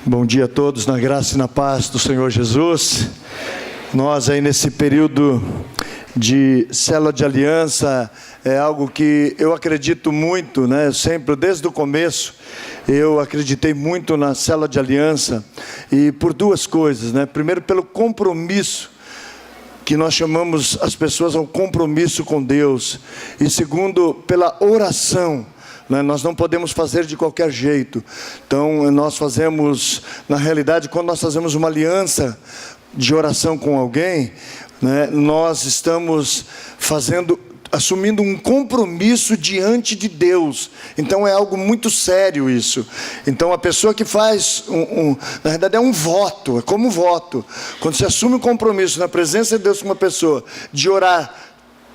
Bom dia a todos, na graça e na paz do Senhor Jesus. Nós aí nesse período de célula de aliança, é algo que eu acredito muito, né? Sempre, desde o começo, eu acreditei muito na célula de aliança, e por duas coisas, né? Primeiro, pelo compromisso, que nós chamamos as pessoas ao compromisso com Deus, e segundo, pela oração. Nós não podemos fazer de qualquer jeito. Então nós fazemos, na realidade, quando nós fazemos uma aliança de oração com alguém, né, nós estamos assumindo um compromisso diante de Deus. Então é algo muito sério isso. Então a pessoa que faz, na verdade é um voto, é como um voto. Quando você assume um compromisso na presença de Deus com uma pessoa, de orar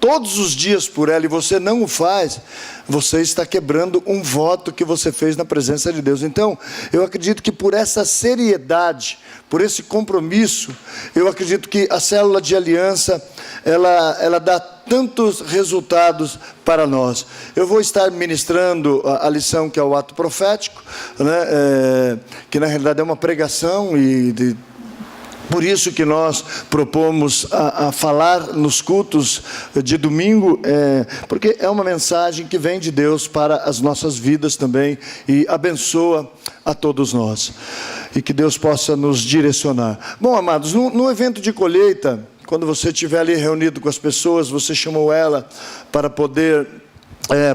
todos os dias por ela, e você não o faz, você está quebrando um voto que você fez na presença de Deus. Então, eu acredito que por essa seriedade, por esse compromisso, eu acredito que a célula de aliança, ela dá tantos resultados para nós. Eu vou estar ministrando a lição que é o ato profético, né, que na realidade é uma pregação, e por isso que nós propomos a falar nos cultos de domingo, porque é uma mensagem que vem de Deus para as nossas vidas também, e abençoa a todos nós, e que Deus possa nos direcionar. Bom, amados, no evento de colheita, quando você estiver ali reunido com as pessoas, você chamou ela para poder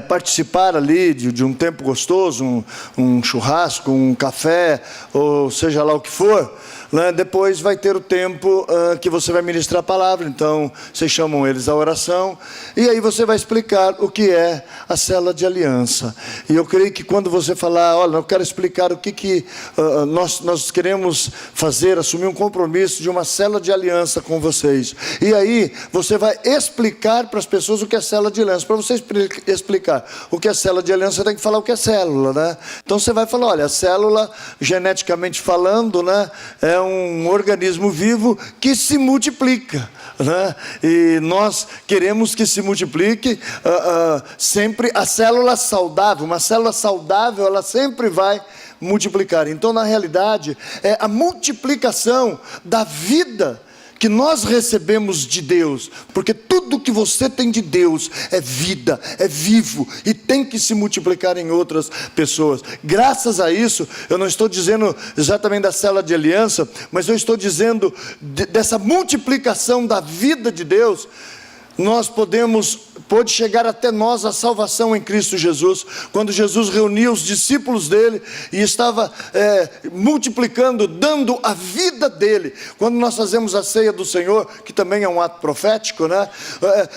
participar ali de um tempo gostoso, um churrasco, um café, ou seja lá o que for, né? Depois vai ter o tempo que você vai ministrar a palavra. Então vocês chamam eles à oração, e aí você vai explicar o que é a célula de aliança. E eu creio que quando você falar, olha, eu quero explicar o que nós queremos fazer, assumir um compromisso de uma célula de aliança com vocês, e aí você vai explicar para as pessoas o que é célula de aliança. Para você explicar o que é célula de aliança, você tem que falar o que é célula, né? Então você vai falar, olha, a célula, geneticamente falando, né, é um organismo vivo que se multiplica, né? E nós queremos que se multiplique sempre a célula saudável. Uma célula saudável, ela sempre vai multiplicar. Então, na realidade, é a multiplicação da vida que nós recebemos de Deus, porque tudo que você tem de Deus é vida, é vivo, e tem que se multiplicar em outras pessoas. Graças a isso, eu não estou dizendo exatamente da célula de aliança, mas eu estou dizendo dessa multiplicação da vida de Deus. Pode chegar até nós a salvação em Cristo Jesus. Quando Jesus reuniu os discípulos dele e estava multiplicando, dando a vida dele. Quando nós fazemos a ceia do Senhor, que também é um ato profético, né?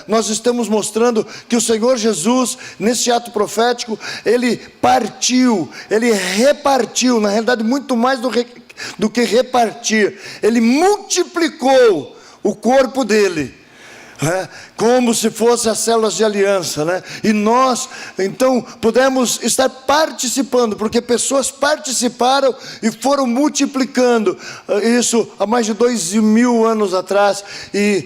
Nós estamos mostrando que o Senhor Jesus, nesse ato profético, ele partiu, ele repartiu, na realidade muito mais do que repartir, ele multiplicou o corpo dele, como se fosse as células de aliança, né? E nós, então, pudemos estar participando, porque pessoas participaram e foram multiplicando. Isso há mais de 2.000 anos atrás, e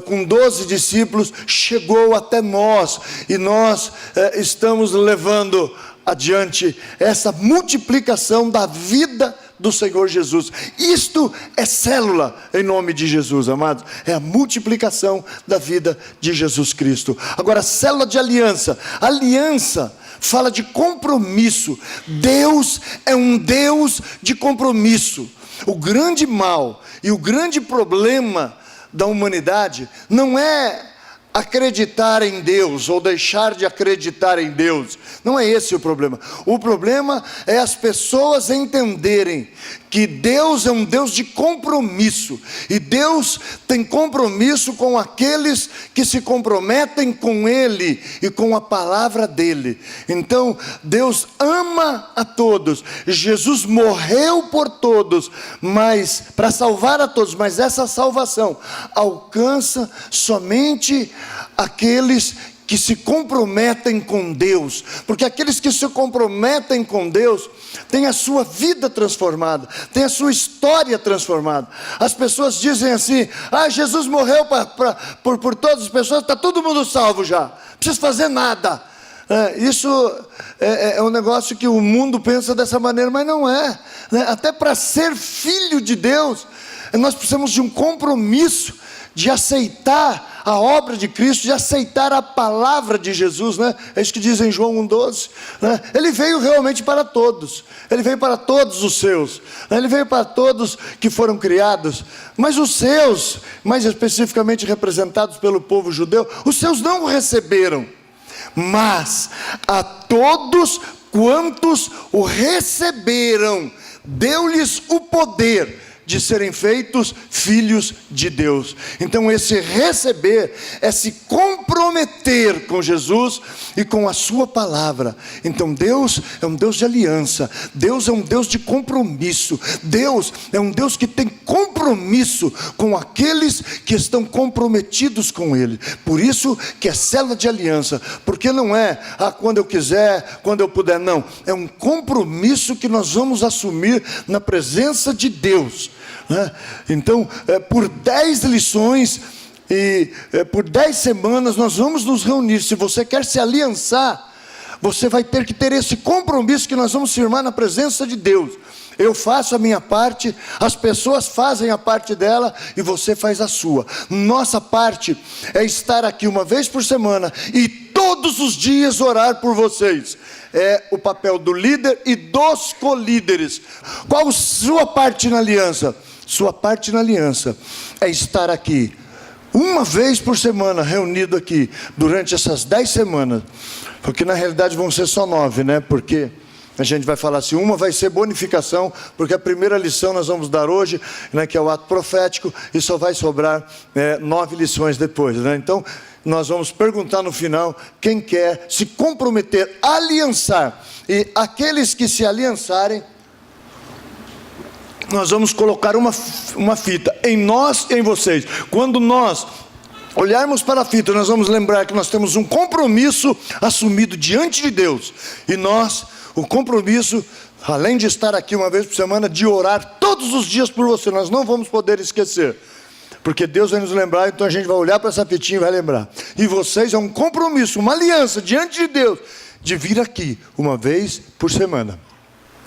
com 12 discípulos chegou até nós, e nós estamos levando adiante essa multiplicação da vida do Senhor Jesus. Isto é célula em nome de Jesus, amados. É a multiplicação da vida de Jesus Cristo. Agora, célula de aliança. Aliança fala de compromisso. Deus é um Deus de compromisso. O grande mal e o grande problema da humanidade não é acreditar em Deus ou deixar de acreditar em Deus. Não é esse o problema. O problema é as pessoas entenderem que Deus é um Deus de compromisso, e Deus tem compromisso com aqueles que se comprometem com Ele e com a palavra dEle. Então Deus ama a todos, Jesus morreu por todos, mas para salvar a todos, mas essa salvação alcança somente aqueles que se comprometem com Deus, porque aqueles que se comprometem com Deus têm a sua vida transformada, têm a sua história transformada. As pessoas dizem assim, Jesus morreu por todas as pessoas, está todo mundo salvo já, não precisa fazer nada. Isso é um negócio que o mundo pensa dessa maneira, mas não é, né? Até para ser filho de Deus, nós precisamos de um compromisso de aceitar a obra de Cristo, de aceitar a palavra de Jesus, né? É isso que diz em João 1,12, né? Ele veio realmente para todos, ele veio para todos os seus, né? Ele veio para todos que foram criados, mas os seus, mais especificamente representados pelo povo judeu, os seus não o receberam, mas a todos quantos o receberam, deu-lhes o poder de serem feitos filhos de Deus. Então esse receber é se comprometer com Jesus e com a sua palavra. Então Deus é um Deus de aliança, Deus é um Deus de compromisso, Deus é um Deus que tem compromisso com aqueles que estão comprometidos com Ele. Por isso que é célula de aliança, porque não é quando eu quiser, quando eu puder, não, é um compromisso que nós vamos assumir na presença de Deus. Então, por 10 lições e por 10 semanas nós vamos nos reunir. Se você quer se aliançar, você vai ter que ter esse compromisso que nós vamos firmar na presença de Deus. Eu faço a minha parte, as pessoas fazem a parte dela e você faz a sua. Nossa parte é estar aqui uma vez por semana e todos os dias orar por vocês. É o papel do líder e dos colíderes. Qual a sua parte na aliança? Sua parte na aliança é estar aqui uma vez por semana, reunido aqui durante essas 10 semanas, porque na realidade vão ser só 9, né? Porque a gente vai falar assim, uma vai ser bonificação, porque a primeira lição nós vamos dar hoje, né, que é o ato profético, e só vai sobrar 9 lições depois, né? Então nós vamos perguntar no final, quem quer se comprometer, aliançar, e aqueles que se aliançarem, nós vamos colocar uma fita em nós e em vocês. Quando nós olharmos para a fita, nós vamos lembrar que nós temos um compromisso assumido diante de Deus. E nós, o compromisso, além de estar aqui uma vez por semana, de orar todos os dias por você, nós não vamos poder esquecer. Porque Deus vai nos lembrar, então a gente vai olhar para essa fitinha e vai lembrar. E vocês é um compromisso, uma aliança diante de Deus, de vir aqui uma vez por semana.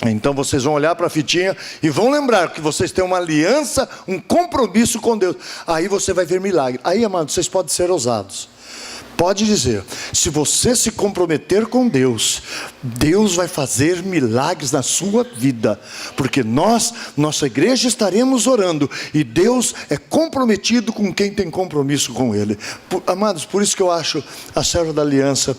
Então vocês vão olhar para a fitinha e vão lembrar que vocês têm uma aliança, um compromisso com Deus. Aí você vai ver milagre. Aí, amados, vocês podem ser ousados. Pode dizer, se você se comprometer com Deus, Deus vai fazer milagres na sua vida. Porque nossa igreja, estaremos orando. E Deus é comprometido com quem tem compromisso com Ele. Amados, por isso que eu acho a célula da aliança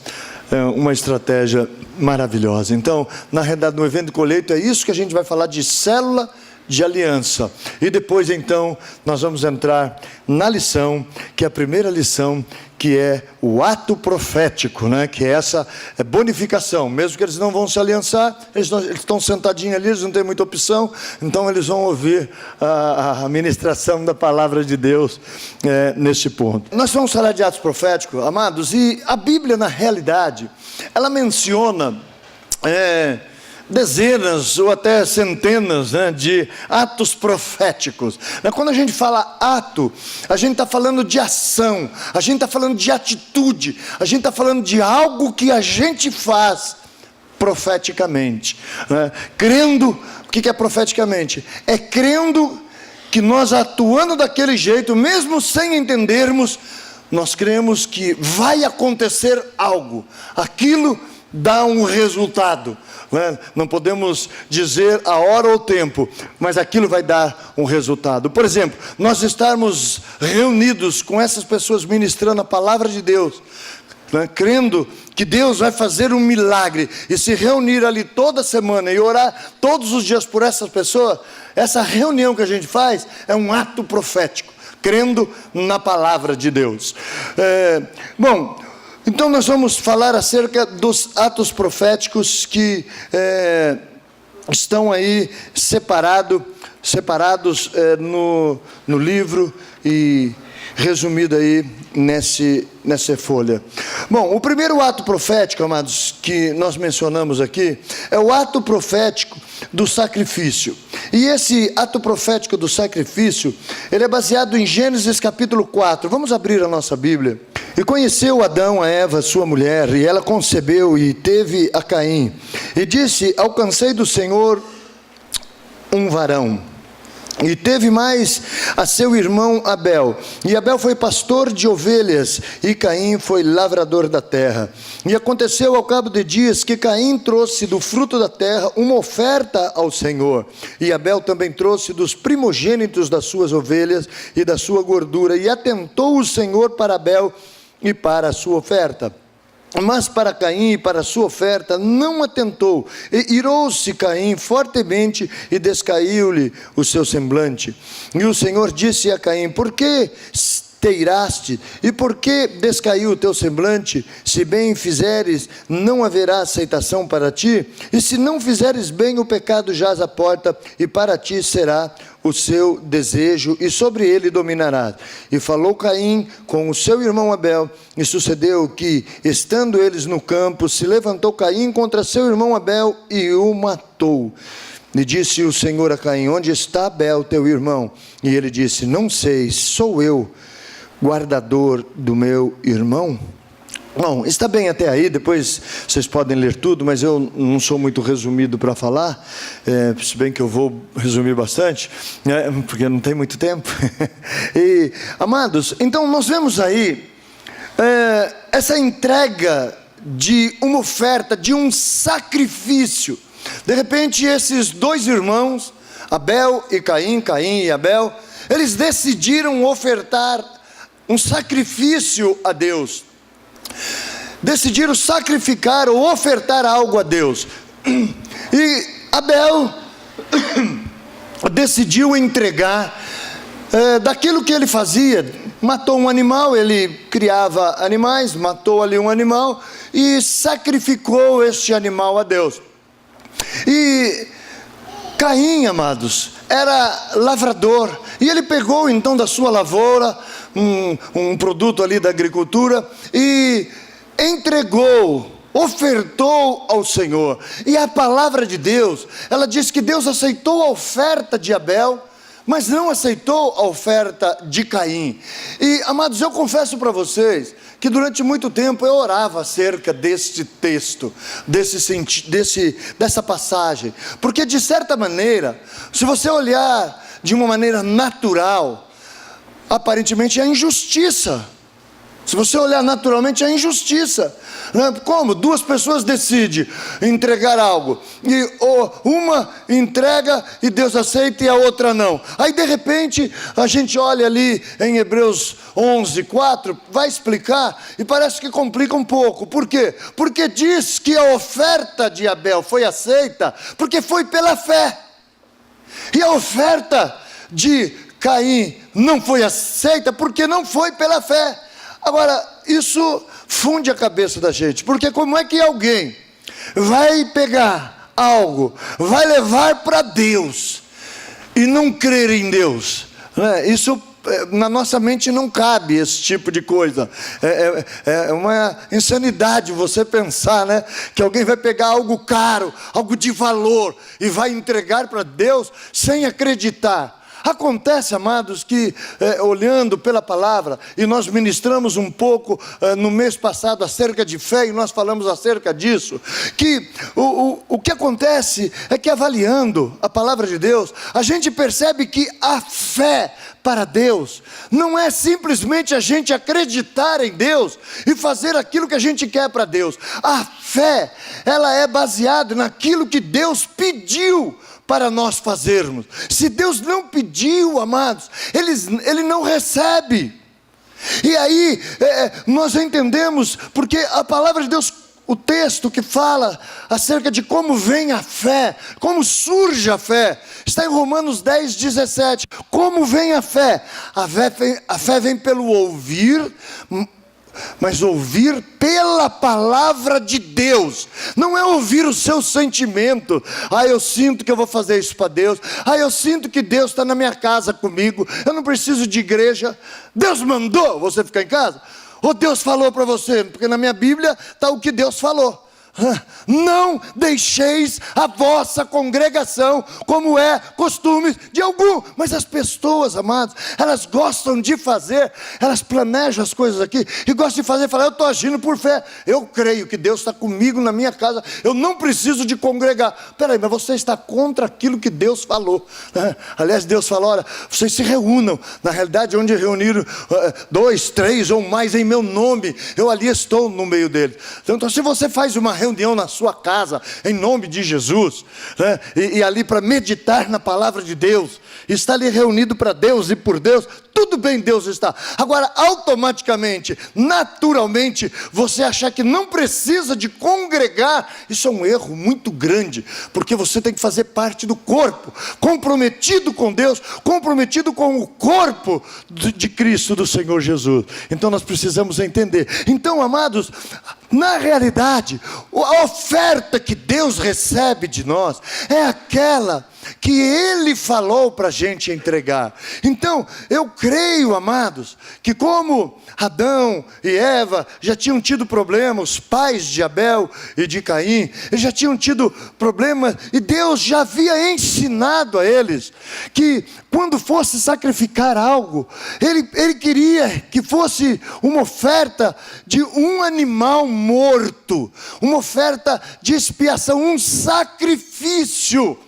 uma estratégia maravilhosa. Então, na realidade, no evento de colheita, é isso que a gente vai falar de célula de aliança. E depois, então, nós vamos entrar na lição, que é a primeira lição, que é o ato profético, né? Que é essa bonificação. Mesmo que eles não vão se aliançar, eles estão sentadinhos ali, eles não têm muita opção, então eles vão ouvir a ministração da palavra de Deus nesse ponto. Nós vamos falar de atos proféticos, amados, e a Bíblia, na realidade, ela menciona dezenas ou até centenas, né, de atos proféticos. Quando a gente fala ato, a gente está falando de ação, a gente está falando de atitude, a gente está falando de algo que a gente faz profeticamente, né? Crendo, o que é profeticamente? É crendo que nós, atuando daquele jeito, mesmo sem entendermos, nós cremos que vai acontecer algo, aquilo dá um resultado. Não podemos dizer a hora ou o tempo, mas aquilo vai dar um resultado. Por exemplo, nós estarmos reunidos com essas pessoas ministrando a palavra de Deus, crendo que Deus vai fazer um milagre, e se reunir ali toda semana e orar todos os dias por essas pessoas, essa reunião que a gente faz é um ato profético, crendo na palavra de Deus. Então nós vamos falar acerca dos atos proféticos que estão aí separados no livro e resumido aí nessa folha. Bom, o primeiro ato profético, amados, que nós mencionamos aqui, é o ato profético do sacrifício. E esse ato profético do sacrifício, ele é baseado em Gênesis capítulo 4. Vamos abrir a nossa Bíblia E conheceu Adão a Eva, sua mulher, e ela concebeu e teve a Caim. E disse: alcancei do Senhor um varão. E teve mais a seu irmão Abel. E Abel foi pastor de ovelhas, e Caim foi lavrador da terra. E aconteceu ao cabo de dias que Caim trouxe do fruto da terra uma oferta ao Senhor. E Abel também trouxe dos primogênitos das suas ovelhas e da sua gordura. E atentou o Senhor para Abel e para a sua oferta. Mas para Caim e para a sua oferta não atentou. E irou-se Caim fortemente e descaiu-lhe o seu semblante. E o Senhor disse a Caim: por que te iraste? E por que descaiu o teu semblante? Se bem fizeres, não haverá aceitação para ti. E se não fizeres bem, o pecado jaz à porta, e para ti será o seu desejo, e sobre ele dominarás. E falou Caim com o seu irmão Abel, e sucedeu que, estando eles no campo, se levantou Caim contra seu irmão Abel, e o matou. E disse o Senhor a Caim: onde está Abel, teu irmão? E ele disse: não sei, sou eu, guardador do meu irmão? Bom, está bem até aí, depois vocês podem ler tudo, mas eu não sou muito resumido para falar, se bem que eu vou resumir bastante, porque não tem muito tempo. E, amados, então nós vemos aí essa entrega de uma oferta, de um sacrifício. De repente esses dois irmãos, Abel e Caim, Caim e Abel, eles decidiram ofertar um sacrifício a Deus. Decidiram sacrificar ou ofertar algo a Deus. E Abel decidiu entregar daquilo que ele fazia. Matou um animal, ele criava animais, matou ali um animal e sacrificou este animal a Deus. E Caim, amados, era lavrador, e ele pegou então da sua lavoura um produto ali da agricultura e entregou, ofertou ao Senhor. E a palavra de Deus, ela diz que Deus aceitou a oferta de Abel, mas não aceitou a oferta de Caim. E, amados, eu confesso para vocês que durante muito tempo eu orava acerca deste texto, dessa passagem, porque de certa maneira, se você olhar de uma maneira natural, aparentemente é injustiça. Se você olhar naturalmente, é injustiça. Como? Duas pessoas decidem entregar algo, e uma entrega e Deus aceita e a outra não. Aí de repente a gente olha ali em Hebreus 11:4, vai explicar e parece que complica um pouco. Por quê? Porque diz que a oferta de Abel foi aceita porque foi pela fé, e a oferta de Caim não foi aceita porque não foi pela fé. Agora, isso funde a cabeça da gente, porque como é que alguém vai pegar algo, vai levar para Deus e não crer em Deus? Isso na nossa mente não cabe, esse tipo de coisa. É uma insanidade você pensar, né, que alguém vai pegar algo caro, algo de valor, e vai entregar para Deus sem acreditar. Acontece, amados, que olhando pela palavra, e nós ministramos um pouco no mês passado acerca de fé, e nós falamos acerca disso, que o que acontece é que, avaliando a palavra de Deus, a gente percebe que a fé para Deus não é simplesmente a gente acreditar em Deus e fazer aquilo que a gente quer para Deus. A fé, ela é baseada naquilo que Deus pediu para nós fazermos. Se Deus não pediu, amados, Ele não recebe. E aí nós entendemos, porque a palavra de Deus, o texto que fala acerca de como vem a fé, como surge a fé, está em Romanos 10:17. Como vem a fé? A fé vem pelo ouvir, mas ouvir pela palavra de Deus. Não é ouvir o seu sentimento. Eu sinto que eu vou fazer isso para Deus. Eu sinto que Deus está na minha casa comigo, eu não preciso de igreja. Deus mandou você ficar em casa? Ou Deus falou para você? Porque na minha Bíblia está o que Deus falou. não deixeis a vossa congregação, como é costume de algum. Mas as pessoas, amados, elas gostam de fazer, elas planejam as coisas aqui, e gostam de fazer, falar, eu estou agindo por fé, eu creio que Deus está comigo na minha casa, eu não preciso de congregar. Peraí, mas você está contra aquilo que Deus falou, né? Aliás, Deus falou, olha, vocês se reúnam, na realidade, onde reuniram 2, 3 ou mais em meu nome, eu ali estou no meio deles. Então, se você faz uma reunião na sua casa, em nome de Jesus, né? e ali para meditar na palavra de Deus, está ali reunido para Deus e por Deus, tudo bem, Deus está. Agora, automaticamente, naturalmente, você achar que não precisa de congregar, isso é um erro muito grande, porque você tem que fazer parte do corpo, comprometido com Deus, comprometido com o corpo de Cristo, do Senhor Jesus. Então nós precisamos entender. Então, amados, na realidade, a oferta que Deus recebe de nós é aquela que Ele falou para a gente entregar. Então, eu creio, amados, que como Adão e Eva já tinham tido problemas, os pais de Abel e de Caim, eles já tinham tido problemas, e Deus já havia ensinado a eles, que quando fosse sacrificar algo, Ele queria que fosse uma oferta de um animal morto, uma oferta de expiação, um sacrifício.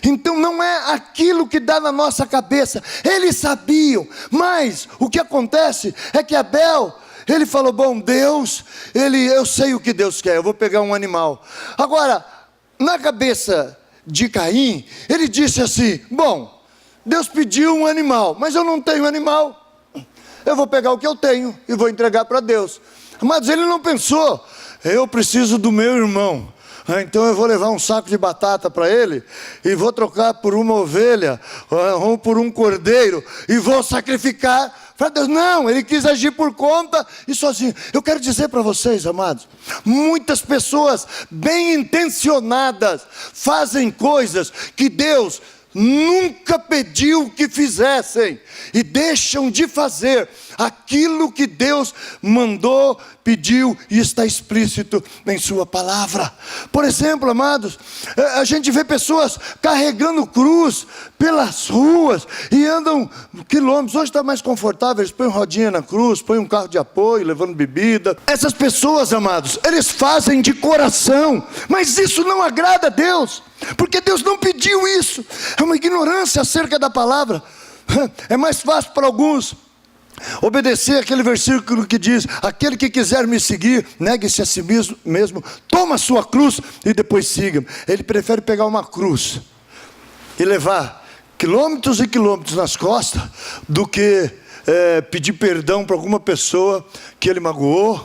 Então não é aquilo que dá na nossa cabeça, eles sabiam, mas o que acontece é que Abel, ele falou, bom, Deus, eu sei o que Deus quer, eu vou pegar um animal. Agora, na cabeça de Caim, ele disse assim, bom, Deus pediu um animal, mas eu não tenho animal, eu vou pegar o que eu tenho e vou entregar para Deus. Mas ele não pensou, eu preciso do meu irmão, então eu vou levar um saco de batata para ele, e vou trocar por uma ovelha, ou por um cordeiro, e vou sacrificar para Deus. Não, ele quis agir por conta e sozinho. Eu quero dizer para vocês, amados, muitas pessoas bem intencionadas fazem coisas que Deus nunca pediu que fizessem, e deixam de fazer aquilo que Deus mandou, pediu e está explícito em sua palavra. Por exemplo, amados, a gente vê pessoas carregando cruz pelas ruas e andam quilômetros. Hoje está mais confortável, eles põem rodinha na cruz, põem um carro de apoio, levando bebida. Essas pessoas, amados, eles fazem de coração, mas isso não agrada a Deus, porque Deus não pediu isso. É uma ignorância acerca da palavra. É mais fácil para alguns obedecer aquele versículo que diz, aquele que quiser me seguir, negue-se a si mesmo, toma a sua cruz e depois siga. Ele prefere pegar uma cruz e levar quilômetros e quilômetros nas costas, do que pedir perdão para alguma pessoa que ele magoou,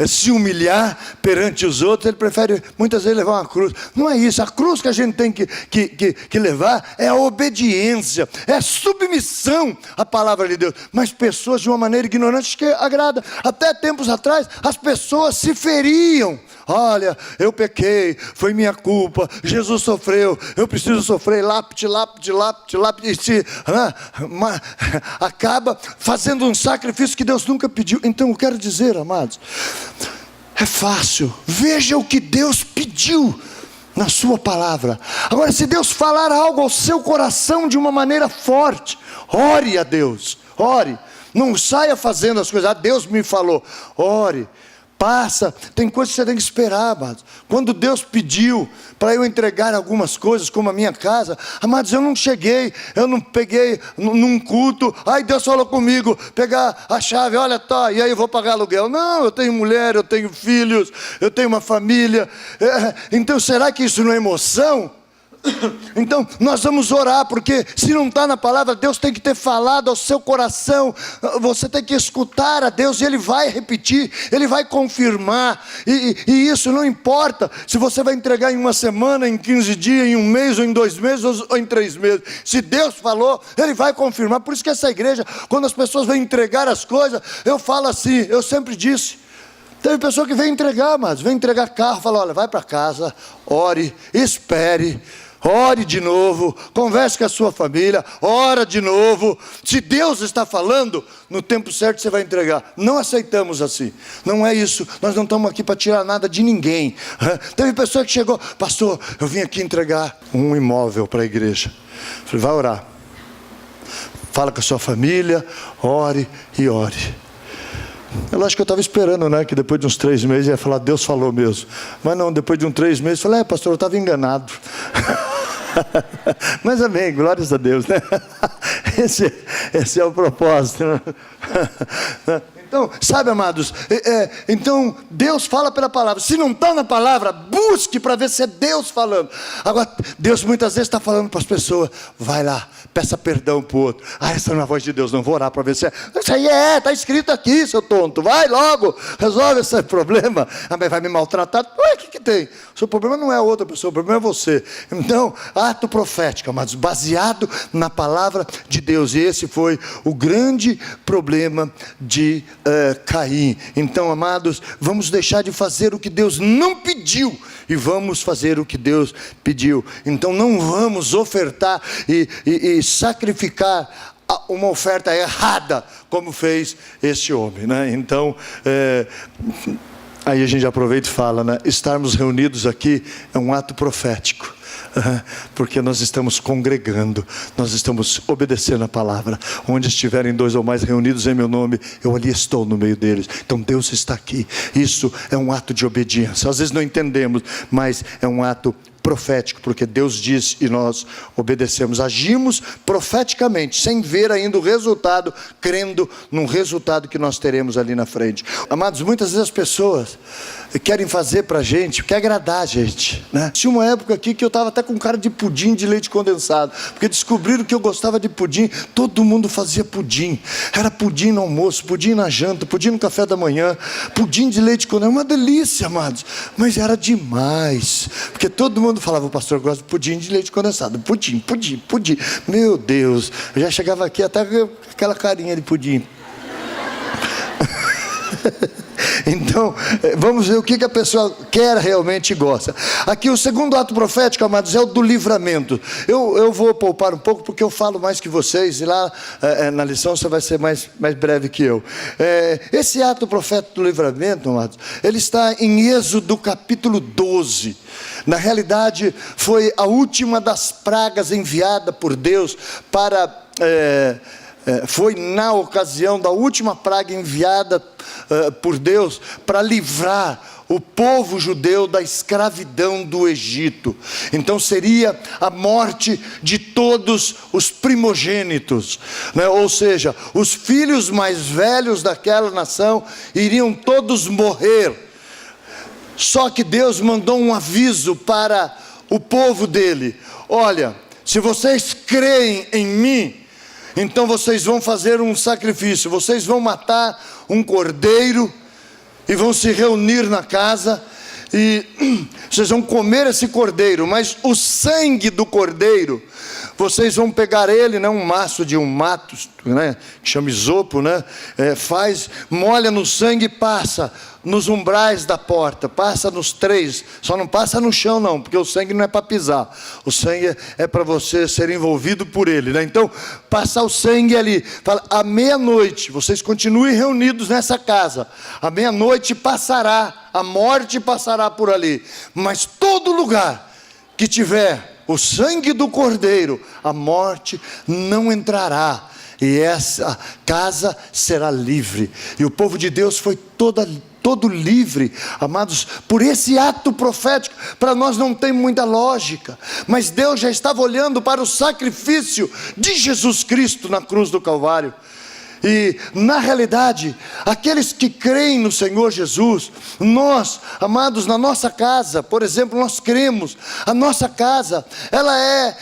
se humilhar perante os outros. Ele prefere muitas vezes levar uma cruz. Não é isso, a cruz que a gente tem que levar é a obediência, é a submissão à palavra de Deus. Mas pessoas de uma maneira ignorante que agrada. Até tempos atrás as pessoas se feriam. Olha, eu pequei, foi minha culpa, Jesus sofreu, eu preciso sofrer, lápide, e se acaba fazendo um sacrifício que Deus nunca pediu. Então eu quero dizer, amados, é fácil, veja o que Deus pediu na sua palavra. Agora, se Deus falar algo ao seu coração de uma maneira forte, ore a Deus, ore, não saia fazendo as coisas, Deus me falou, ore. Passa, tem coisas que você tem que esperar, amados. Quando Deus pediu para eu entregar algumas coisas, como a minha casa, amados, eu não cheguei, eu não peguei num culto, aí Deus falou comigo, pegar a chave, olha, tá, e aí eu vou pagar aluguel. Não, eu tenho mulher, eu tenho filhos, eu tenho uma família. Então será que isso não é emoção? Então nós vamos orar, porque se não está na palavra, Deus tem que ter falado ao seu coração. Você tem que escutar a Deus, e Ele vai repetir, Ele vai confirmar, e isso não importa se você vai entregar em uma semana, em 15 dias, em um mês, ou em 2 meses, ou em 3 meses. Se Deus falou, Ele vai confirmar. Por isso que essa igreja, quando as pessoas vêm entregar as coisas, eu falo assim, eu sempre disse, teve pessoa que vem entregar, mas vem entregar carro, fala, olha, vai para casa, ore, espere, ore de novo, converse com a sua família, ora de novo. Se Deus está falando, no tempo certo você vai entregar. Não aceitamos assim, não é isso. Nós não estamos aqui para tirar nada de ninguém. Teve pessoa que chegou: pastor, eu vim aqui entregar um imóvel para a igreja. Falei: vai orar, fala com a sua família, ore e ore. Eu acho que eu estava esperando, né, que depois de uns 3 meses ia falar: Deus falou mesmo. Mas não, depois de uns 3 meses eu falei: pastor, eu estava enganado. Mas amém, glórias a Deus, né? Esse é o propósito, né? Então, sabe, amados, então Deus fala pela palavra. Se não está na palavra, busque para ver se é Deus falando. Agora, Deus muitas vezes está falando para as pessoas: vai lá, peça perdão para o outro. Essa não é a voz de Deus, não vou orar para ver se é. Isso aí está escrito aqui, seu tonto. Vai logo, resolve esse problema. Mas vai me maltratar. Ué, o que tem? O seu problema não é a outra pessoa, o problema é você. Então, ato profético, amados, baseado na palavra de Deus. E esse foi o grande problema de Caim. Então, amados, vamos deixar de fazer o que Deus não pediu e vamos fazer o que Deus pediu. Então não vamos ofertar e sacrificar uma oferta errada, como fez esse homem, né? Então, aí a gente aproveita e fala, né? Estarmos reunidos aqui é um ato profético, porque nós estamos congregando, nós estamos obedecendo a palavra. Onde estiverem 2 ou mais reunidos em meu nome, eu ali estou no meio deles. Então Deus está aqui. Isso é um ato de obediência. Às vezes não entendemos, mas é um ato profético, porque Deus diz e nós obedecemos. Agimos profeticamente, sem ver ainda o resultado, crendo num resultado que nós teremos ali na frente. Amados, muitas vezes as pessoas querem fazer para a gente, quer agradar a gente, né? Tinha uma época aqui que eu estava até com cara de pudim de leite condensado, porque descobriram que eu gostava de pudim. Todo mundo fazia pudim. Era pudim no almoço, pudim na janta, pudim no café da manhã, pudim de leite condensado. Uma delícia, amados, mas era demais, porque todo mundo falava: o pastor gosta de pudim de leite condensado. Pudim. Meu Deus, eu já chegava aqui até com aquela carinha de pudim. Então, vamos ver o que a pessoa quer realmente e gosta. Aqui o segundo ato profético, amados, é o do livramento. Eu vou poupar um pouco, porque eu falo mais que vocês, e lá na lição você vai ser mais breve que eu. Esse ato profético do livramento, amados, ele está em Êxodo capítulo 12. Na realidade, foi a última das pragas enviada por Deus para... foi na ocasião da última praga enviada por Deus para livrar o povo judeu da escravidão do Egito. Então seria a morte de todos os primogênitos, né? Ou seja, os filhos mais velhos daquela nação iriam todos morrer. Só que Deus mandou um aviso para o povo dele: olha, se vocês creem em mim, então vocês vão fazer um sacrifício, vocês vão matar um cordeiro e vão se reunir na casa e vocês vão comer esse cordeiro, mas o sangue do cordeiro, vocês vão pegar ele, né, um maço de um mato, né, que chama isopo, né, molha no sangue e passa nos umbrais da porta, passa nos 3, só não passa no chão não, porque o sangue não é para pisar, o sangue é para você ser envolvido por ele, né? Então, passar o sangue ali, fala: à meia-noite, vocês continuem reunidos nessa casa, à meia-noite passará, a morte passará por ali, mas todo lugar que tiver o sangue do cordeiro, a morte não entrará, e essa casa será livre. E o povo de Deus foi todo livre, amados, por esse ato profético. Para nós não tem muita lógica, mas Deus já estava olhando para o sacrifício de Jesus Cristo na cruz do Calvário. E na realidade, aqueles que creem no Senhor Jesus, nós, amados, na nossa casa, por exemplo, nós cremos, a nossa casa,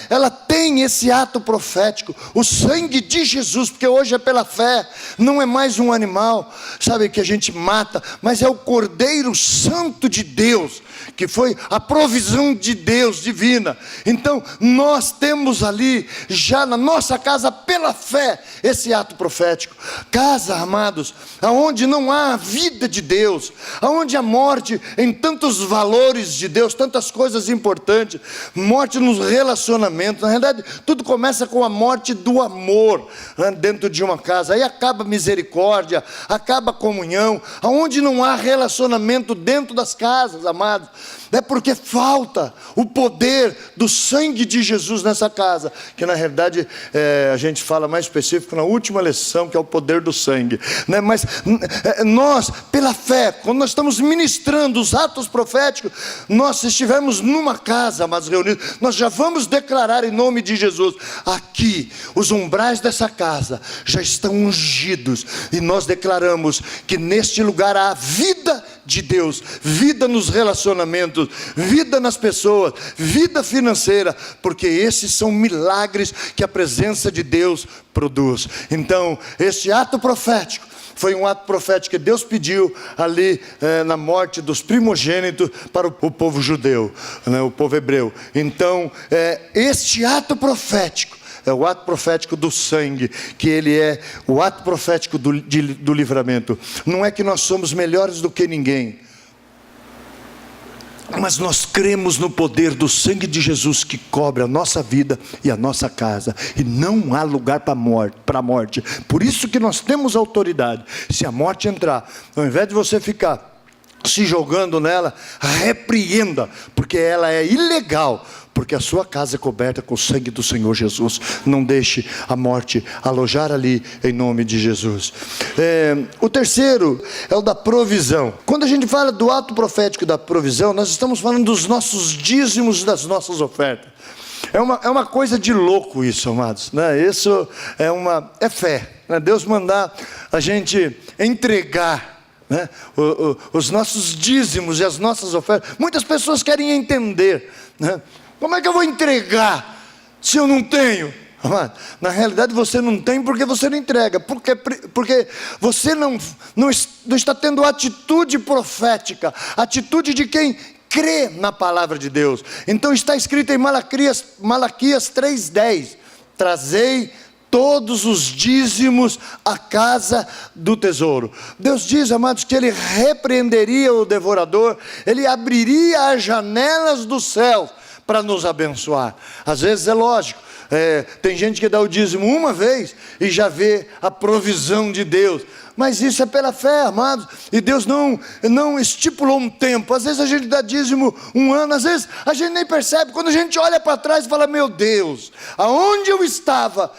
ela tem tem esse ato profético, o sangue de Jesus, porque hoje é pela fé, não é mais um animal, sabe, que a gente mata, mas é o Cordeiro Santo de Deus, que foi a provisão de Deus divina. Então nós temos ali, já na nossa casa, pela fé, esse ato profético. Casa, amados, aonde não há a vida de Deus, aonde a morte em tantos valores de Deus, tantas coisas importantes, morte nos relacionamentos. Na realidade, tudo começa com a morte do amor, né, dentro de uma casa. Aí acaba a misericórdia, acaba a comunhão. Aonde não há relacionamento dentro das casas, amados, é porque falta o poder do sangue de Jesus nessa casa, que na realidade a gente fala mais específico na última lição, que é o poder do sangue, né? Mas nós, pela fé, quando nós estamos ministrando os atos proféticos, nós, se estivermos numa casa, mas reunidos, nós já vamos declarar em nome de Jesus: aqui, os umbrais dessa casa já estão ungidos, e nós declaramos que neste lugar há vida de Deus, vida nos relacionamentos, vida nas pessoas, vida financeira, porque esses são milagres que a presença de Deus produz. Então, este ato profético foi um ato profético que Deus pediu ali na morte dos primogênitos para o povo judeu, né, o povo hebreu. Então, este ato profético é o ato profético do sangue, que ele é o ato profético do livramento. Não é que nós somos melhores do que ninguém, mas nós cremos no poder do sangue de Jesus, que cobre a nossa vida e a nossa casa, e não há lugar para a morte. Por isso que nós temos autoridade. Se a morte entrar, ao invés de você ficar se jogando nela, repreenda, porque ela é ilegal, porque a sua casa é coberta com o sangue do Senhor Jesus. Não deixe a morte alojar ali, em nome de Jesus. O terceiro é o da provisão. Quando a gente fala do ato profético da provisão, nós estamos falando dos nossos dízimos, das nossas ofertas. É uma coisa de louco isso, amados, né? Isso é fé, né? Deus mandar a gente entregar, né, os nossos dízimos e as nossas ofertas. Muitas pessoas querem entender, né? Como é que eu vou entregar se eu não tenho? Na realidade você não tem porque você não entrega, porque você não está tendo atitude profética, atitude de quem crê na palavra de Deus. Então está escrito em Malaquias 3:10: trazei todos os dízimos à casa do tesouro. Deus diz, amados, que Ele repreenderia o devorador, Ele abriria as janelas do céu para nos abençoar. Às vezes é lógico, tem gente que dá o dízimo uma vez e já vê a provisão de Deus, mas isso é pela fé, amados, e Deus não estipulou um tempo. Às vezes a gente dá dízimo um ano, às vezes a gente nem percebe, quando a gente olha para trás e fala: meu Deus, aonde eu estava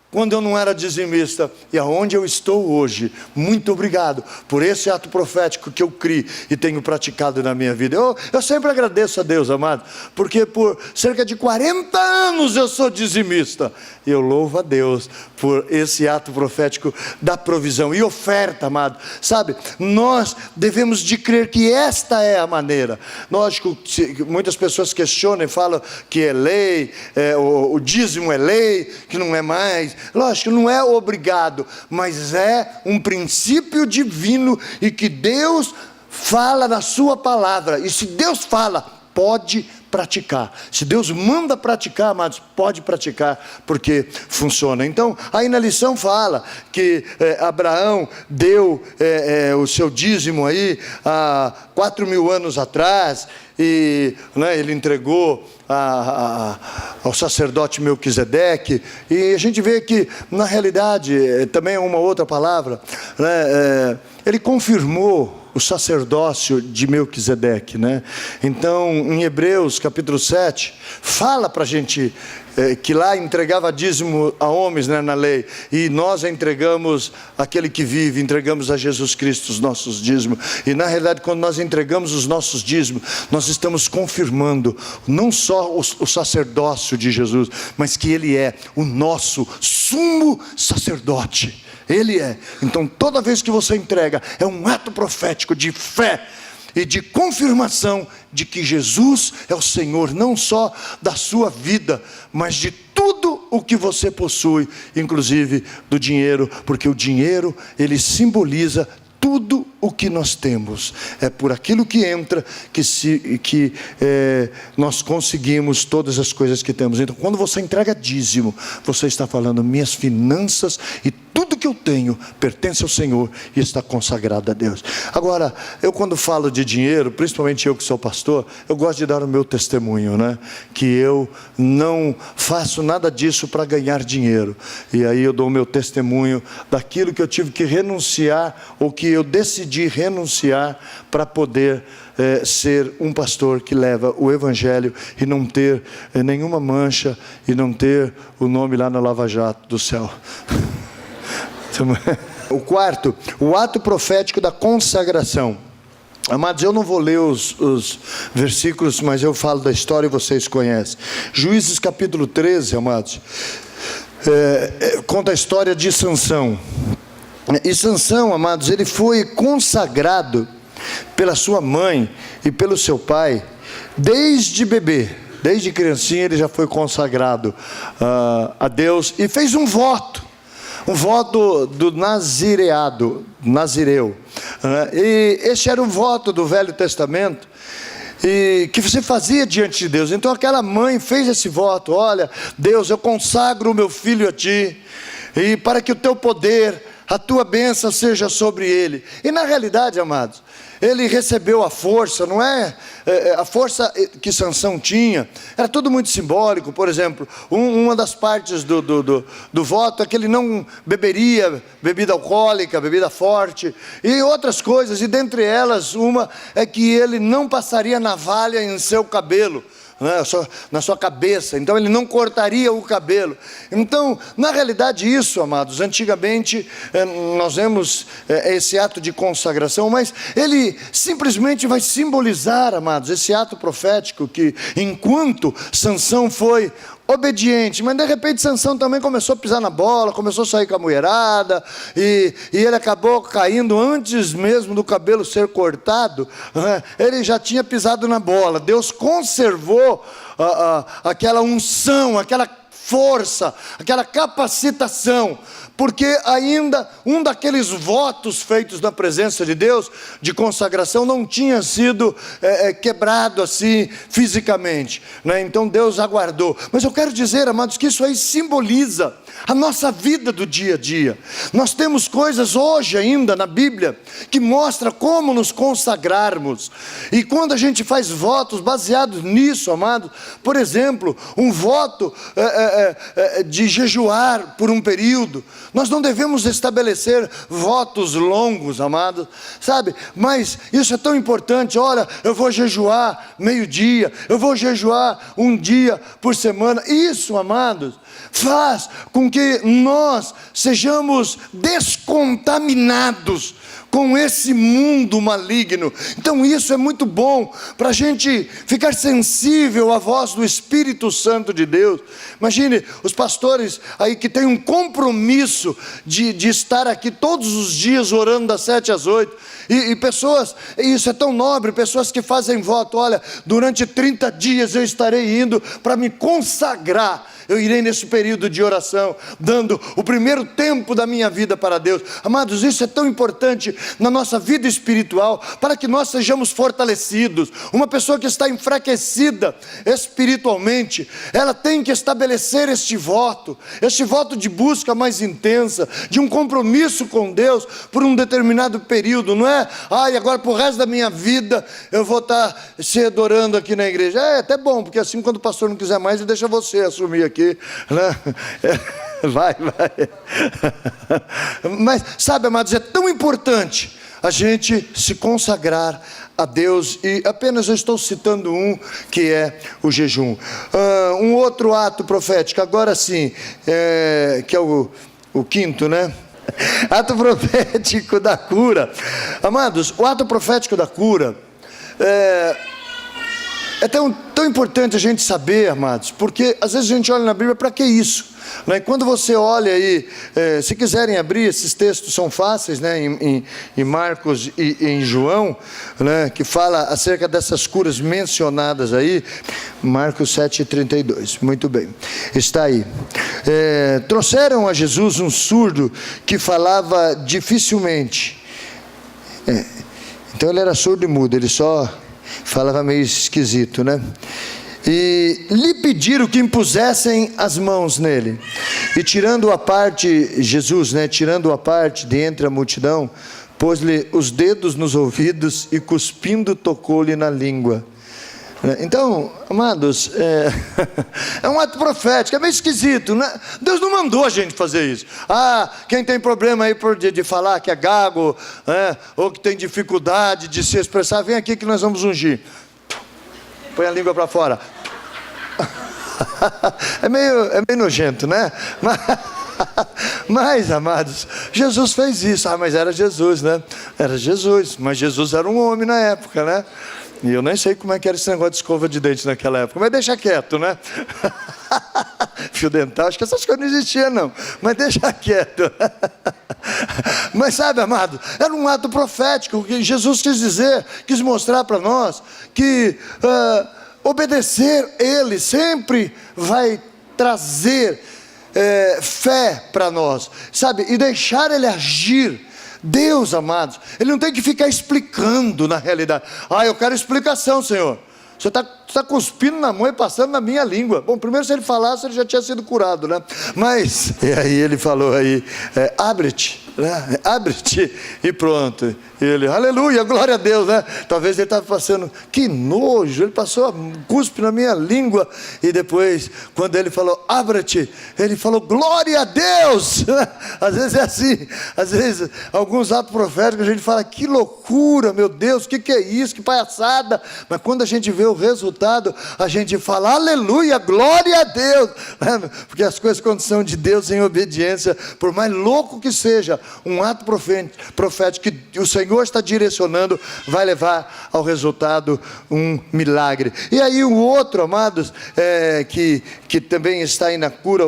quando eu não era dizimista, e aonde eu estou hoje? Muito obrigado por esse ato profético que eu criei e tenho praticado na minha vida. Eu sempre agradeço a Deus, amado, porque por cerca de 40 anos eu sou dizimista, e eu louvo a Deus por esse ato profético da provisão e oferta, amado. Sabe, nós devemos de crer que esta é a maneira. Lógico, muitas pessoas questionam e falam que é lei, o dízimo é lei, que não é mais. Lógico, não é obrigado, mas é um princípio divino, e que Deus fala na sua palavra, e se Deus fala, pode praticar. Se Deus manda praticar, amados, pode praticar, porque funciona. Então, aí na lição fala que Abraão deu o seu dízimo aí há 4.000 anos atrás, e né, ele entregou ao sacerdote Melquisedeque, e a gente vê que na realidade, também é uma outra palavra, né, ele confirmou o sacerdócio de Melquisedeque, né? Então, em Hebreus capítulo 7, fala para a gente que lá entregava dízimo a homens, né, na lei, e nós entregamos aquele que vive, entregamos a Jesus Cristo os nossos dízimos. E na realidade, quando nós entregamos os nossos dízimos, nós estamos confirmando não só o sacerdócio de Jesus, mas que Ele é o nosso sumo sacerdote. Ele é. Então toda vez que você entrega, é um ato profético de fé e de confirmação de que Jesus é o Senhor, não só da sua vida, mas de tudo o que você possui, inclusive do dinheiro, porque o dinheiro, ele simboliza tudo o que nós temos. É por aquilo que entra que nós conseguimos todas as coisas que temos. Então, quando você entrega dízimo, você está falando: minhas finanças e tudo que eu tenho pertence ao Senhor e está consagrado a Deus. Agora, eu quando falo de dinheiro, principalmente eu que sou pastor, eu gosto de dar o meu testemunho, né? Que eu não faço nada disso para ganhar dinheiro. E aí eu dou o meu testemunho daquilo que eu tive que renunciar, ou que eu decidi renunciar para poder ser um pastor que leva o Evangelho e não ter nenhuma mancha e não ter o nome lá na Lava Jato do céu. O quarto, o ato profético da consagração. Amados, eu não vou ler os versículos, mas eu falo da história e vocês conhecem. Juízes capítulo 13, amados, conta a história de Sansão. E Sansão, amados, ele foi consagrado pela sua mãe e pelo seu pai desde bebê. Desde criancinha ele já foi consagrado a Deus e fez um voto do nazireu. E esse era um voto do Velho Testamento, e que você fazia diante de Deus. Então aquela mãe fez esse voto: olha, Deus, eu consagro o meu filho a Ti, e para que o Teu poder, a Tua bênção seja sobre ele. E na realidade, amados, ele recebeu a força, não é? A força que Sansão tinha, era tudo muito simbólico. Por exemplo, uma das partes do voto é que ele não beberia bebida alcoólica, bebida forte, e outras coisas, e dentre elas, uma é que ele não passaria navalha em seu cabelo, na sua cabeça. Então ele não cortaria o cabelo. Então, na realidade, isso, amados, antigamente nós vemos esse ato de consagração, mas ele simplesmente vai simbolizar, amados, esse ato profético que, enquanto Sansão foi obediente, mas de repente Sansão também começou a pisar na bola, começou a sair com a mulherada, e ele acabou caindo antes mesmo do cabelo ser cortado, ele já tinha pisado na bola. Deus conservou aquela unção, aquela força, aquela capacitação, porque ainda um daqueles votos feitos na presença de Deus, de consagração, não tinha sido quebrado assim fisicamente, né? Então Deus aguardou. Mas eu quero dizer, amados, que isso aí simboliza a nossa vida do dia a dia. Nós temos coisas hoje ainda na Bíblia que mostra como nos consagrarmos, e quando a gente faz votos baseados nisso, amados, por exemplo, um voto de jejuar por um período, nós não devemos estabelecer votos longos, amados, sabe? Mas isso é tão importante. Olha, eu vou jejuar meio-dia, eu vou jejuar um dia por semana. Isso, amados, faz com que nós sejamos descontaminados com esse mundo maligno. Então isso é muito bom para a gente ficar sensível à voz do Espírito Santo de Deus. Imagine os pastores aí que têm um compromisso de estar aqui todos os dias orando das 7 às 8, e pessoas, isso é tão nobre, pessoas que fazem voto: olha, durante 30 dias eu estarei indo para me consagrar, eu irei nesse período de oração, dando o primeiro tempo da minha vida para Deus. Amados, isso é tão importante na nossa vida espiritual, para que nós sejamos fortalecidos. Uma pessoa que está enfraquecida espiritualmente, ela tem que estabelecer este voto de busca mais intensa, de um compromisso com Deus por um determinado período. Não é, agora pro resto da minha vida eu vou estar se adorando aqui na igreja. É até bom, porque assim, quando o pastor não quiser mais, ele deixa você assumir aqui, né? Vai. Mas sabe, amados, é tão importante a gente se consagrar a Deus, e apenas eu estou citando um, que é o jejum. Um outro ato profético, agora sim, que é o quinto, né? Ato profético da cura. Amados, o ato profético da cura É tão importante a gente saber, amados, porque às vezes a gente olha na Bíblia, para que isso? Né? Quando você olha aí, se quiserem abrir, esses textos são fáceis, né? em Marcos e em João, né? Que fala acerca dessas curas mencionadas aí, Marcos 7,32, muito bem, está aí. Trouxeram a Jesus um surdo que falava dificilmente, então ele era surdo e mudo, ele só falava meio esquisito, né? E lhe pediram que impusessem as mãos nele. E tirando-o à parte, Jesus, né? Tirando-o à parte de entre a multidão, pôs-lhe os dedos nos ouvidos e cuspindo tocou-lhe na língua. Então, amados, é um ato profético, é meio esquisito, né? Deus não mandou a gente fazer isso. Quem tem problema aí de falar que é gago, ou que tem dificuldade de se expressar, vem aqui que nós vamos ungir. Põe a língua para fora. É meio nojento, né? Mas, amados, Jesus fez isso. Mas era Jesus, né? Era Jesus, mas Jesus era um homem na época, né? E eu nem sei como é que era esse negócio de escova de dente naquela época, mas deixa quieto, né? Fio dental, acho que essas coisas não existiam não, mas deixa quieto. Mas sabe, amado, era um ato profético que Jesus quis mostrar para nós que obedecer Ele sempre vai trazer fé para nós, sabe, e deixar Ele agir. Deus, amados, Ele não tem que ficar explicando na realidade. Eu quero explicação, Senhor. Você está cuspindo na mão e passando na minha língua. Bom, primeiro se ele falasse, ele já tinha sido curado, né? Mas, e aí ele falou aí, abre-te, né? Abre-te, e pronto. E ele, aleluia, glória a Deus, né? Talvez ele estava passando, que nojo, ele passou cuspe na minha língua. E depois, quando ele falou, abre-te, ele falou, glória a Deus. Às vezes é assim, às vezes, alguns atos proféticos, a gente fala, que loucura, meu Deus, o que é isso, que palhaçada. Mas quando a gente vê o resultado, a gente fala, aleluia, glória a Deus, porque as coisas quando são de Deus em obediência, por mais louco que seja, um ato profético que o Senhor está direcionando, vai levar ao resultado um milagre. E aí o outro, amados, que também está aí na cura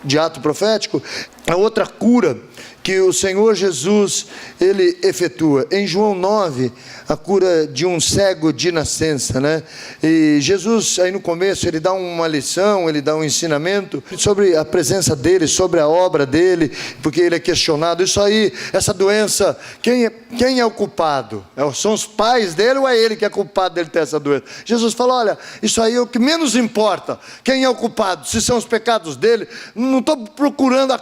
de ato profético, a outra cura que o Senhor Jesus, Ele efetua. Em João 9, a cura de um cego de nascença, né? E Jesus, aí no começo, Ele dá uma lição, Ele dá um ensinamento sobre a presença dEle, sobre a obra dEle, porque Ele é questionado. Isso aí, essa doença, quem é o culpado? São os pais dEle ou é Ele que é culpado dEle ter essa doença? Jesus fala, olha, isso aí é o que menos importa. Quem é o culpado? Se são os pecados dEle, não estou procurando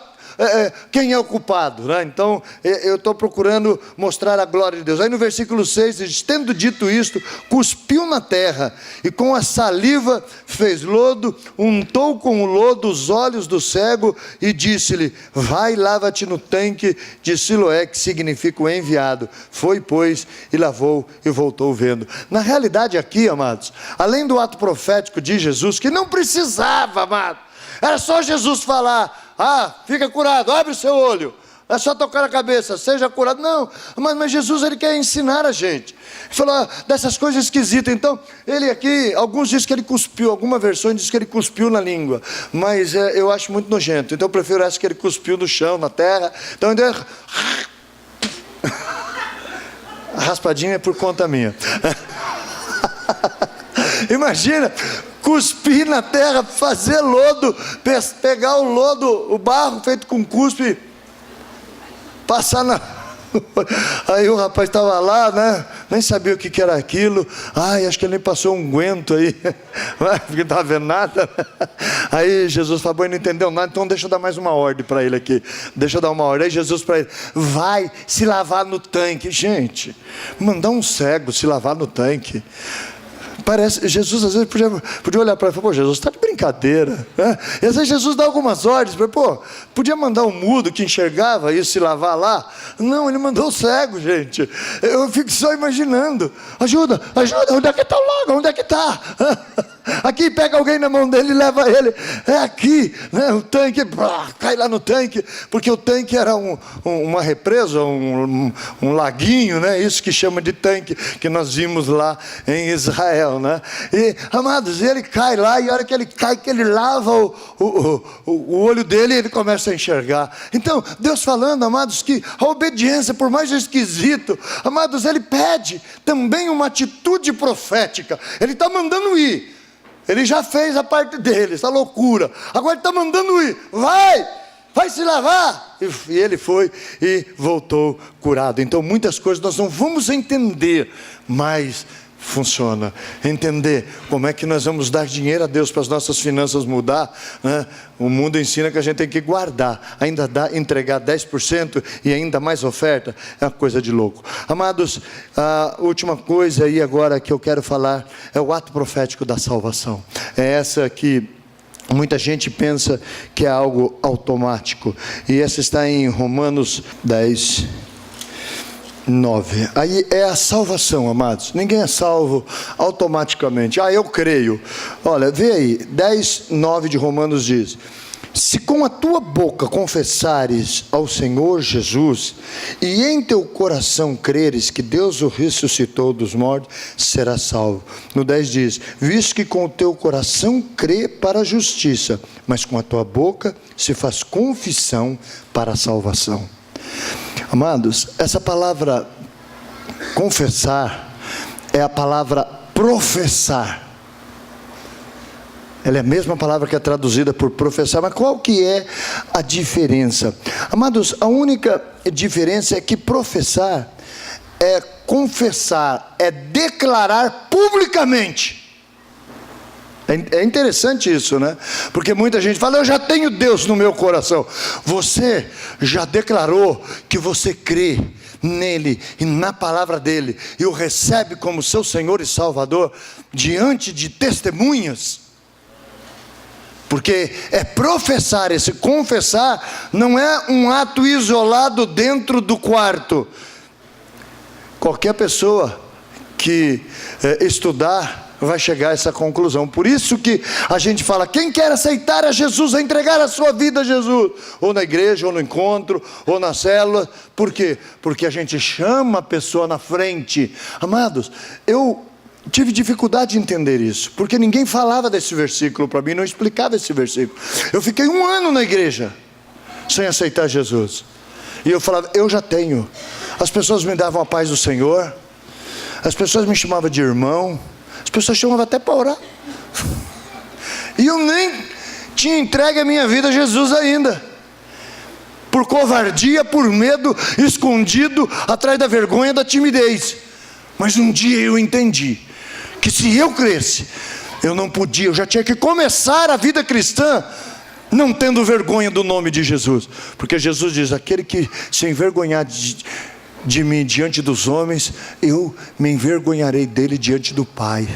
quem é o culpado, né? Então eu estou procurando mostrar a glória de Deus. Aí no versículo 6 diz, tendo dito isto, cuspiu na terra e com a saliva fez lodo, untou com o lodo os olhos do cego e disse-lhe, vai, lava-te no tanque de Siloé, que significa o enviado. Foi, pois, e lavou e voltou vendo. Na realidade aqui, amados, além do ato profético de Jesus, que não precisava, amado, era só Jesus falar, fica curado, abre o seu olho, é só tocar a cabeça, seja curado. Não, mas Jesus, Ele quer ensinar a gente. Ele falou dessas coisas esquisitas. Então, ele aqui, alguns dizem que ele cuspiu, alguma versão diz que ele cuspiu na língua, mas eu acho muito nojento, então eu prefiro essa que ele cuspiu no chão, na terra. Então, a raspadinha é por conta minha. Imagina, cuspir na terra, fazer lodo, pegar o lodo, o barro feito com cuspe, passar na... Aí o rapaz estava lá, né? Nem sabia o que era aquilo. Acho que ele nem passou um unguento aí, porque não estava vendo nada. Aí Jesus falou, ele não entendeu nada, então deixa eu dar mais uma ordem para ele aqui. Deixa eu dar uma ordem. Aí Jesus para ele, vai se lavar no tanque. Gente, mandar um cego se lavar no tanque. Parece, Jesus às vezes podia olhar para ele e falar, Jesus, está de brincadeira, né? E às vezes Jesus dá algumas ordens, podia mandar um mudo que enxergava isso se lavar lá. Não, ele mandou o cego, gente. Eu fico só imaginando, ajuda, onde é que está o lago, onde é que está? aqui, pega alguém na mão dele e leva ele. É aqui, né? O tanque, cai lá no tanque, porque o tanque era uma represa, um laguinho, né? Isso que chama de tanque, que nós vimos lá em Israel, né? E, amados, ele cai lá, e a hora que ele cai, que ele lava o olho dele, ele começa a enxergar. Então, Deus falando, amados, que a obediência, por mais esquisito, amados, ele pede também uma atitude profética. Ele está mandando ir, ele já fez a parte dele, essa loucura, agora ele está mandando ir, vai se lavar, e ele foi e voltou curado. Então muitas coisas nós não vamos entender, mas funciona. Entender como é que nós vamos dar dinheiro a Deus para as nossas finanças mudar, né? O mundo ensina que a gente tem que guardar, ainda entregar 10% e ainda mais oferta, é uma coisa de louco. Amados, a última coisa aí agora que eu quero falar é o ato profético da salvação. É essa que muita gente pensa que é algo automático, e essa está em Romanos 10, 9. Aí é a salvação, amados. Ninguém é salvo automaticamente. Eu creio. Olha, vê aí, 10, 9 de Romanos diz: se com a tua boca confessares ao Senhor Jesus, e em teu coração creres que Deus o ressuscitou dos mortos, serás salvo. No 10 diz: visto que com o teu coração crê para a justiça, mas com a tua boca se faz confissão para a salvação. Amados, essa palavra confessar é a palavra professar. Ela é a mesma palavra que é traduzida por professar, mas qual que é a diferença? Amados, a única diferença é que professar é confessar, é declarar publicamente. É interessante isso, né? Porque muita gente fala: eu já tenho Deus no meu coração. Você já declarou que você crê nele e na palavra dele, e o recebe como seu Senhor e Salvador diante de testemunhas? Porque é professar, esse confessar não é um ato isolado dentro do quarto. Qualquer pessoa que estudar vai chegar a essa conclusão. Por isso que a gente fala: quem quer aceitar a Jesus, a entregar a sua vida a Jesus, ou na igreja, ou no encontro, ou na célula. Por quê? Porque a gente chama a pessoa na frente. Amados, eu tive dificuldade de entender isso, porque ninguém falava desse versículo para mim, não explicava esse versículo. Eu fiquei 1 ano na igreja sem aceitar Jesus, e eu falava: eu já tenho. As pessoas me davam a paz do Senhor, as pessoas me chamavam de irmão, as pessoas chamavam até para orar, e eu nem tinha entregue a minha vida a Jesus ainda, por covardia, por medo, escondido atrás da vergonha, da timidez. Mas um dia eu entendi que se eu cresce, eu não podia, eu já tinha que começar a vida cristã não tendo vergonha do nome de Jesus, porque Jesus diz: aquele que se envergonhar de mim diante dos homens, eu me envergonharei dele diante do Pai.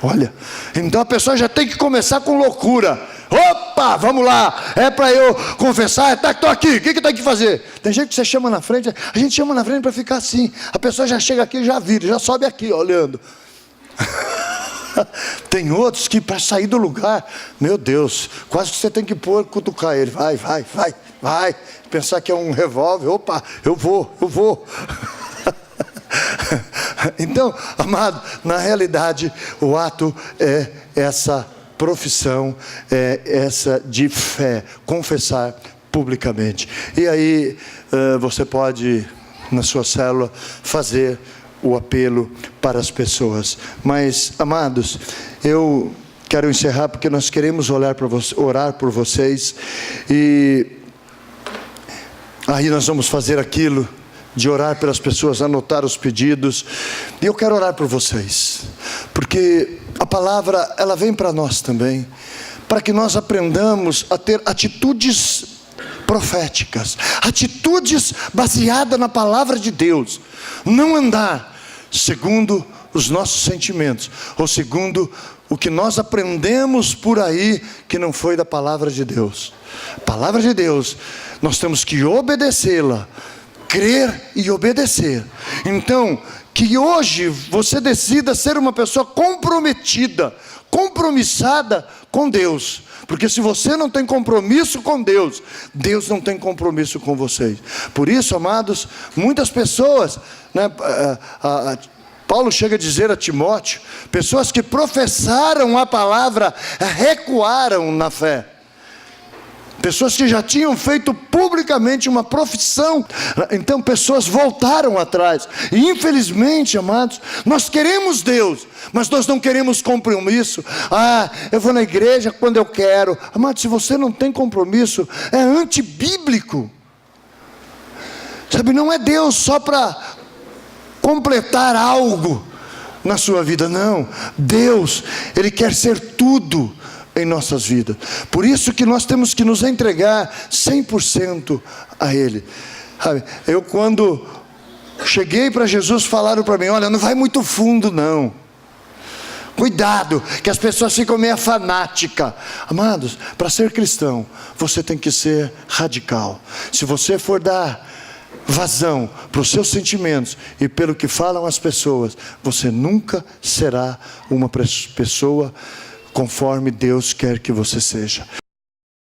Olha, então a pessoa já tem que começar com loucura. Opa, vamos lá, é para eu confessar, estou aqui, o que tem que fazer? Tem gente que você chama na frente, a gente chama na frente para ficar assim, a pessoa já chega aqui, já vira, já sobe aqui olhando. Tem outros que para sair do lugar, meu Deus, quase que você tem que cutucar ele, vai, pensar que é um revólver, opa, eu vou. Então, amado, na realidade o ato é essa profissão, é essa de fé, confessar publicamente. E aí você pode, na sua célula, fazer o apelo para as pessoas. Mas, amados, eu quero encerrar, porque nós queremos orar por vocês, e aí nós vamos fazer aquilo de orar pelas pessoas, anotar os pedidos, e eu quero orar por vocês, porque a palavra, ela vem para nós também, para que nós aprendamos a ter atitudes proféticas, atitudes baseadas na palavra de Deus, não andar segundo os nossos sentimentos, ou segundo o que nós aprendemos por aí, que não foi da palavra de Deus. A palavra de Deus, nós temos que obedecê-la, crer e obedecer. Então, que hoje você decida ser uma pessoa comprometida com compromissada com Deus. Porque se você não tem compromisso com Deus, Deus não tem compromisso com vocês. Por isso, amados, muitas pessoas, né, Paulo chega a dizer a Timóteo, pessoas que professaram a palavra, recuaram na fé. Pessoas que já tinham feito publicamente uma profissão, então pessoas voltaram atrás. E infelizmente, amados, nós queremos Deus, mas nós não queremos compromisso. Eu vou na igreja quando eu quero. Amados, se você não tem compromisso, é antibíblico. Sabe, não é Deus só para completar algo na sua vida, não. Deus, Ele quer ser tudo em nossas vidas. Por isso que nós temos que nos entregar 100% a Ele. Sabe, eu quando cheguei para Jesus, falaram para mim, olha, não vai muito fundo não. Cuidado, que as pessoas ficam meio fanáticas. Amados, para ser cristão, você tem que ser radical. Se você for dar vazão para os seus sentimentos e pelo que falam as pessoas, você nunca será uma pessoa conforme Deus quer que você seja.